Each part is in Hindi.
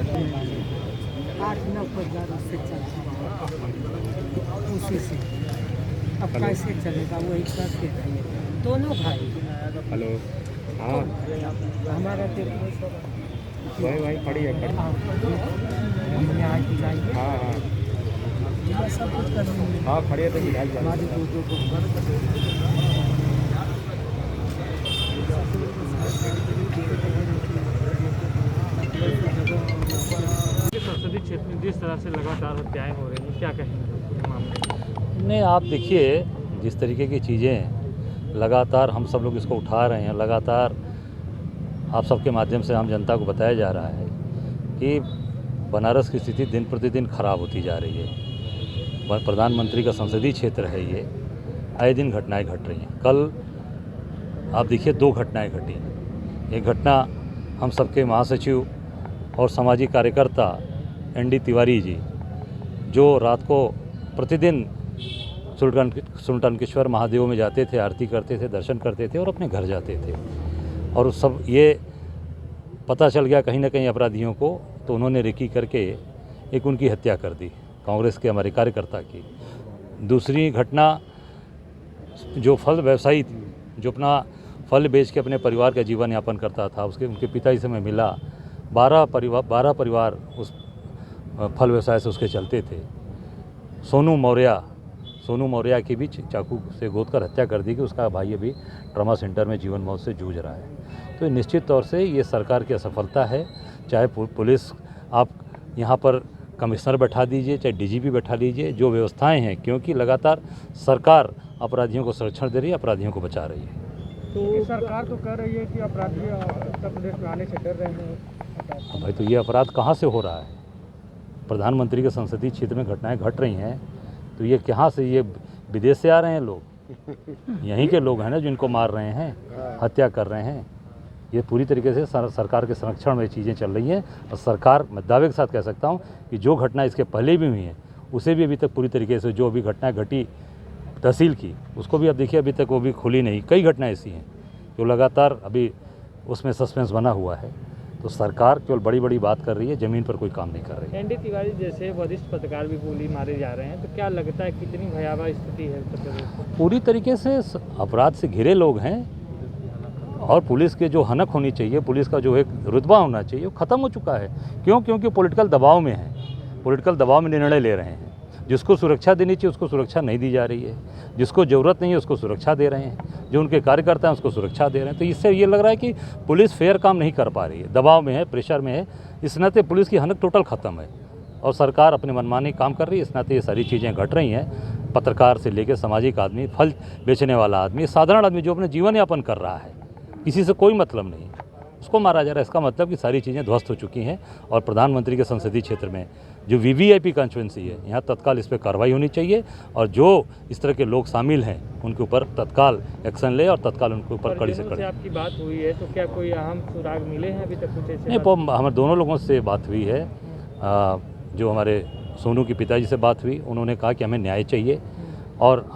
8-9 उससे चलता उसी से। अब कैसे चलेगा वही करते रहिए दोनों भाई। हेलो, हाँ हमारा भाई खड़ी है खड़ी। न्याय दिलाइए। हाँ हाँ ये सब कुछ कर हाँ खड़ी है तो मिठाई जा हमारी दूधों को संसदीय क्षेत्र में जिस तरह से लगातार हत्याएं हो रही हैं, क्या कहेंगे मामले? नहीं, आप देखिए जिस तरीके की चीज़ें लगातार हम सब लोग इसको उठा रहे हैं, लगातार आप सबके माध्यम से आम जनता को बताया जा रहा है कि बनारस की स्थिति दिन प्रतिदिन खराब होती जा रही है। प्रधानमंत्री का संसदीय क्षेत्र है ये, आए दिन घटनाएं घट रही हैं। कल आप देखिए 2 घटनाएं घटी। एक घटना हम सबके महासचिव और सामाजिक कार्यकर्ता ND तिवारी जी, जो रात को प्रतिदिन सुल्तानकेश्वर महादेव में जाते थे, आरती करते थे, दर्शन करते थे और अपने घर जाते थे। और सब ये पता चल गया कहीं ना कहीं अपराधियों को, तो उन्होंने रेकी करके एक उनकी हत्या कर दी, कांग्रेस के हमारे कार्यकर्ता की। दूसरी घटना, जो फल व्यवसायी थी, जो अपना फल बेच के अपने परिवार का जीवन यापन करता था, उनके पिताजी से मैं मिला। 12 परिवार उस फल व्यवसाय से उसके चलते थे। सोनू मौर्या की भी चाकू से गोद कर हत्या कर दी कि उसका भाई अभी ट्रॉमा सेंटर में जीवन मौत से जूझ रहा है। तो निश्चित तौर से ये सरकार की असफलता है। चाहे पुलिस, आप यहाँ पर कमिश्नर बैठा दीजिए, चाहे DGP बैठा लीजिए, जो व्यवस्थाएं हैं, क्योंकि लगातार सरकार अपराधियों को संरक्षण दे रही है, अपराधियों को बचा रही है। तो सरकार तो कह रही है कि अपराधी उत्तर प्रदेश में आने से डर रहे हैं। भाई, तो ये अपराध कहाँ से हो रहा है? प्रधानमंत्री के संसदीय क्षेत्र में घटनाएं घट रही हैं, तो ये कहाँ से? ये विदेश से आ रहे हैं लोग, यहीं के लोग हैं ना जिनको मार रहे हैं, हत्या कर रहे हैं। ये पूरी तरीके से सरकार के संरक्षण में चीज़ें चल रही हैं। और सरकार, मैं दावे के साथ कह सकता हूँ कि जो घटना इसके पहले भी हुई हैं, उसे भी अभी तक पूरी तरीके से, जो अभी घटना घटी तहसील की, उसको भी अब देखिए अभी तक वो भी खुली नहीं। कई घटनाएं ऐसी हैं जो लगातार अभी उसमें सस्पेंस बना हुआ है। तो सरकार केवल बड़ी बड़ी बात कर रही है, ज़मीन पर कोई काम नहीं कर रही है। ND तिवारी जैसे वरिष्ठ पत्रकार भी गोली मारे जा रहे हैं, तो क्या लगता है कितनी भयावह स्थिति है उत्तर प्रदेश? पूरी तरीके से अपराध से घिरे लोग हैं, और पुलिस के जो हनक होनी चाहिए, पुलिस का जो एक रुतबा होना चाहिए, वो ख़त्म हो चुका है। क्यों? क्योंकि पॉलिटिकल दबाव में है, पॉलिटिकल दबाव में निर्णय ले रहे हैं। जिसको सुरक्षा देनी चाहिए उसको सुरक्षा नहीं दी जा रही है, जिसको ज़रूरत नहीं है उसको सुरक्षा दे रहे हैं, जो उनके कार्यकर्ता हैं उसको सुरक्षा दे रहे हैं। तो इससे ये लग रहा है कि पुलिस फेयर काम नहीं कर पा रही है, दबाव में है, प्रेशर में है। इस नाते पुलिस की हनक टोटल ख़त्म है और सरकार अपने मनमानी काम कर रही है। इस नाते ये सारी चीज़ें घट रही हैं। पत्रकार से लेकर सामाजिक आदमी, फल बेचने वाला आदमी, साधारण आदमी जो अपने जीवन यापन कर रहा है, किसी से कोई मतलब नहीं, उसको मारा जा रहा है। इसका मतलब कि सारी चीज़ें ध्वस्त हो चुकी हैं। और प्रधानमंत्री के संसदीय क्षेत्र में जो VVIP कॉन्स्टिट्यूंसी है, यहाँ तत्काल इस पर कार्रवाई होनी चाहिए, और जो इस तरह के लोग शामिल हैं उनके ऊपर तत्काल एक्शन ले और तत्काल उनके ऊपर कड़ी से कड़ी। आपकी बात हुई है, तो क्या कोई अहम सुराग मिले हैं अभी तक कुछ ऐसे? नहीं, हमारे दोनों लोगों से बात हुई है। जो हमारे सोनू के पिताजी से बात हुई, उन्होंने कहा कि हमें न्याय चाहिए, और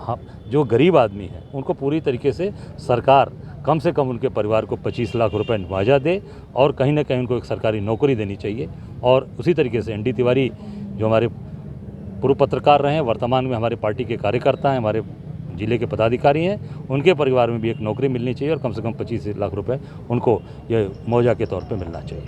जो गरीब आदमी है उनको पूरी तरीके से सरकार कम से कम उनके परिवार को 25 लाख रुपए मुआवजा दे, और कहीं ना कहीं उनको एक सरकारी नौकरी देनी चाहिए। और उसी तरीके से ND तिवारी, जो हमारे पूर्व पत्रकार रहे हैं, वर्तमान में हमारे पार्टी के कार्यकर्ता हैं, हमारे जिले के पदाधिकारी हैं, उनके परिवार में भी एक नौकरी मिलनी चाहिए, और कम से कम 25 लाख रुपए उनको ये मुआवजा के तौर पर मिलना चाहिए।